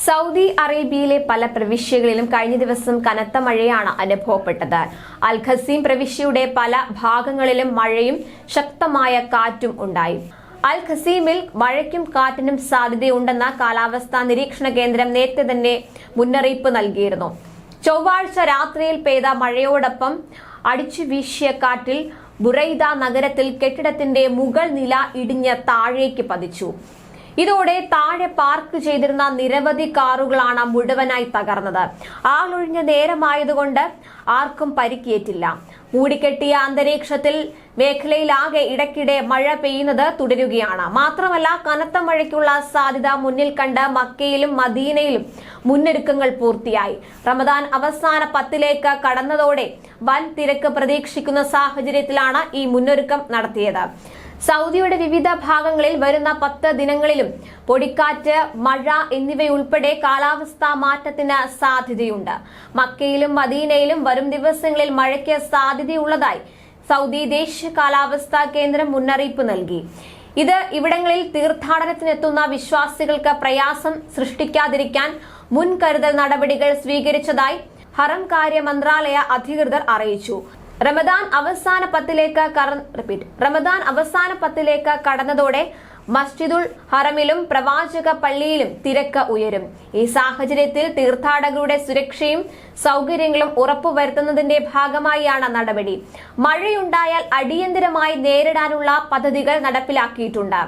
Saudi അറേബ്യയിലെ പല പ്രവിശ്യകളിലും കഴിഞ്ഞ ദിവസം കനത്ത മഴയാണ് അനുഭവപ്പെട്ടത്. അൽ ഖസീം പ്രവിശ്യയുടെ പല ഭാഗങ്ങളിലും മഴയും ശക്തമായ കാറ്റും ഉണ്ടായി. അൽ ഖസീമിൽ മഴയ്ക്കും കാറ്റിനും സാധ്യതയുണ്ടെന്ന കാലാവസ്ഥാ നിരീക്ഷണ കേന്ദ്രം നേരത്തെ തന്നെ മുന്നറിയിപ്പ് നൽകിയിരുന്നു. ചൊവ്വാഴ്ച രാത്രിയിൽ പെയ്ത മഴയോടൊപ്പം അടിച്ചു വീശിയ കാറ്റിൽ ബുറൈദ നഗരത്തിൽ കെട്ടിടത്തിന്റെ മുകൾ നില ഇടിഞ്ഞ് താഴേക്ക് പതിച്ചു. ഇതോടെ താഴെ പാർക്ക് ചെയ്തിരുന്ന നിരവധി കാറുകളാണ് മുഴുവനായി തകർന്നത്. ആളൊഴിഞ്ഞ നേരമായതുകൊണ്ട് ആർക്കും പരിക്കേറ്റില്ല. മൂടിക്കെട്ടിയ അന്തരീക്ഷത്തിൽ മേഖലയിലാകെ ഇടയ്ക്കിടെ മഴ പെയ്യുന്നത് തുടരുകയാണ്. മാത്രമല്ല, കനത്ത മഴയ്ക്കുള്ള സാധ്യത മുന്നിൽ കണ്ട് മക്കയിലും മദീനയിലും മുന്നൊരുക്കങ്ങൾ പൂർത്തിയായി. റമദാൻ അവസാന 10ലേക്ക് കടന്നതോടെ വൻ തിരക്ക് പ്രതീക്ഷിക്കുന്ന സാഹചര്യത്തിലാണ് ഈ മുന്നൊരുക്കം നടത്തിയത്. സൗദിയുടെ വിവിധ ഭാഗങ്ങളിൽ വരുന്ന 10 ദിനങ്ങളിലും പൊടിക്കാറ്റ്, മഴ എന്നിവയുൾപ്പെടെ കാലാവസ്ഥാ മാറ്റത്തിന് സാധ്യതയുണ്ട്. മക്കയിലും മദീനയിലും വരും ദിവസങ്ങളിൽ മഴയ്ക്ക് സാധ്യതയുള്ളതായി സൗദി ദേശീയ കാലാവസ്ഥാ കേന്ദ്രം മുന്നറിയിപ്പ് നൽകി. ഇത് ഇവിടങ്ങളിൽ തീർത്ഥാടനത്തിനെത്തുന്ന വിശ്വാസികൾക്ക് പ്രയാസം സൃഷ്ടിക്കാതിരിക്കാൻ മുൻകരുതൽ നടപടികൾ സ്വീകരിച്ചതായി ഹറം കാര്യ മന്ത്രാലയ അധികൃതർ അറിയിച്ചു. റമദാൻ അവസാന 10ലേക്ക് കടന്നതോടെ മസ്ജിദുൽ ഹറമിലും പ്രവാചക പള്ളിയിലും തിരക്ക് ഉയരും. ഈ സാഹചര്യത്തിൽ തീർത്ഥാടകരുടെ സുരക്ഷയും സൗകര്യങ്ങളും ഉറപ്പുവരുത്തുന്നതിന്റെ ഭാഗമായാണ് നടപടി. മഴയുണ്ടായാൽ അടിയന്തരമായി നേരിടാനുള്ള പദ്ധതികൾ നടപ്പിലാക്കിയിട്ടുണ്ട്.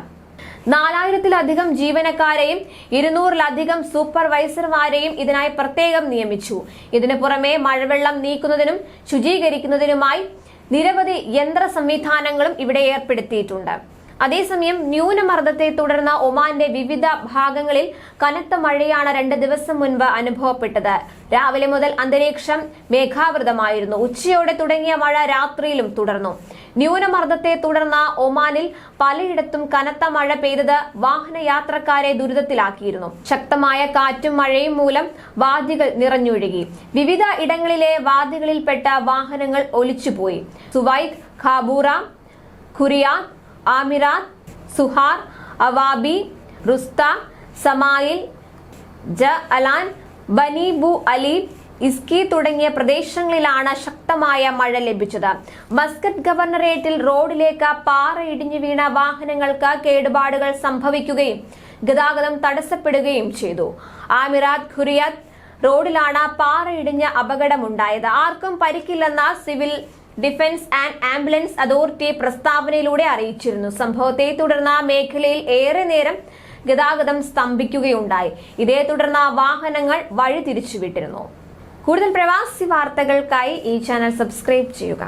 4000-ലധികം ജീവനക്കാരെയും 200-ലധികം സൂപ്പർവൈസർമാരെയും ഇതിനായി പ്രത്യേകം നിയമിച്ചു. ഇതിനു പുറമെ മഴവെള്ളം നീക്കുന്നതിനും ശുചീകരിക്കുന്നതിനുമായി നിരവധി യന്ത്ര സംവിധാനങ്ങളും ഇവിടെ ഏർപ്പെടുത്തിയിട്ടുണ്ട്. അതേസമയം ന്യൂനമർദ്ദത്തെ തുടർന്ന് ഒമാന്റെ വിവിധ ഭാഗങ്ങളിൽ കനത്ത മഴയാണ് 2 ദിവസം മുൻപ് അനുഭവപ്പെട്ടത്. രാവിലെ മുതൽ അന്തരീക്ഷം മേഘാവൃതമായിരുന്നു. ഉച്ചയോടെ തുടങ്ങിയ മഴ രാത്രിയിലും തുടർന്നു. ന്യൂനമർദ്ദത്തെ തുടർന്ന് ഒമാനിൽ പലയിടത്തും കനത്ത മഴ പെയ്തത് വാഹനയാത്രക്കാരെ ദുരിതത്തിലാക്കിയിരുന്നു. ശക്തമായ കാറ്റും മഴയും മൂലം വാദികൾ നിറഞ്ഞൊഴുകി. വിവിധ ഇടങ്ങളിലെ വാദികളിൽപ്പെട്ട വാഹനങ്ങൾ ഒലിച്ചുപോയി. സുവൈദ്, ഖാബൂറ, ഖുറിയാത്ത്, ആമിറാത്ത്, സുഹാർ, അവാബി, റുസ്ത, സമായിൽ, ജഅലാൻ, ബനി ബു അലി, ഇസ്കി തുടങ്ങിയ പ്രദേശങ്ങളിലാണ് ശക്തമായ മഴ ലഭിച്ചത്. മസ്കറ്റ് ഗവർണറേറ്റിൽ റോഡിലേക്ക് പാറ ഇടിഞ്ഞു വീണ വാഹനങ്ങൾക്ക് കേടുപാടുകൾ സംഭവിക്കുകയും ഗതാഗതം തടസ്സപ്പെടുകയും ചെയ്തു. ആമിറാത്ത് ഖുറിയാത്ത് റോഡിലാണ് പാറ ഇടിഞ്ഞ അപകടമുണ്ടായത്. ആർക്കും പരിക്കില്ലെന്ന civil defence and ambulance authority പ്രസ്താവനയിലൂടെ അറിയിച്ചിരുന്നു. സംഭവത്തെ തുടർന്ന് മേഖലയിൽ ഏറെ നേരം ഗതാഗതം സ്തംഭിക്കുകയുണ്ടായി. ഇതേ തുടർന്ന് വാഹനങ്ങൾ വഴി തിരിച്ചുവിട്ടിരുന്നു. കൂടുതൽ പ്രവാസി വാർത്തകൾക്കായി ഈ ചാനൽ സബ്സ്ക്രൈബ് ചെയ്യുക.